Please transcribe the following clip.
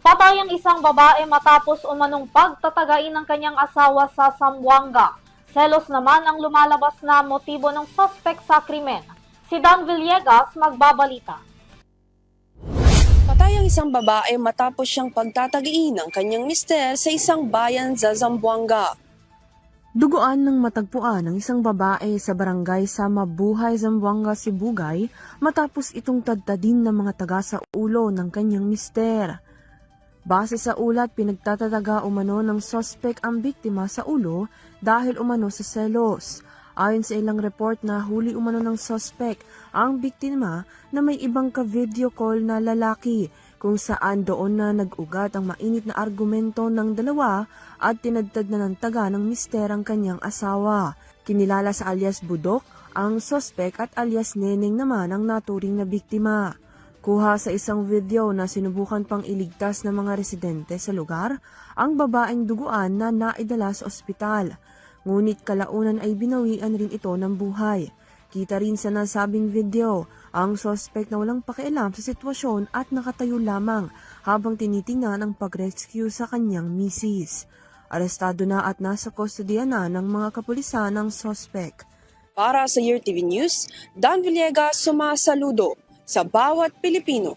Patay ang isang babae matapos umanong pagtatagain ng kanyang asawa sa Zamboanga. Selos naman ang lumalabas na motibo ng suspect sa krimen. Si Dan Villegas magbabalita. Patay ang isang babae matapos siyang pagtatagiin ng kanyang mister sa isang bayan sa Zamboanga. Duguan ng matagpuan ng isang babae sa barangay sa Mabuhay, Zamboanga, Sibugay matapos itong tadtadin ng mga taga sa ulo ng kanyang mister. Base sa ulat, pinagtatataga umano ng suspect ang biktima sa ulo dahil umano sa selos. Ayon sa ilang report na huli umano ng suspect ang biktima na may ibang ka-video call na lalaki kung saan doon na nag-ugat ang mainit na argumento ng dalawa at tinadtad na ng taga ng mister ang kanyang asawa. Kinilala sa alias Budok ang suspect at alias Neneng naman ang naturing na biktima. Kuha sa isang video na sinubukan pang iligtas ng mga residente sa lugar, ang babaeng duguan na naidala sa ospital. Ngunit kalaunan ay binawian rin ito ng buhay. Kita rin sa nasabing video, ang suspect na walang pakialam sa sitwasyon at nakatayo lamang habang tinitingnan ang pag-rescue sa kanyang misis. Arestado na at nasa kustodiya na ng mga kapulisan ng suspect. Para sa Year TV News, Dan Villegas sumasaludo sa bawat Pilipino.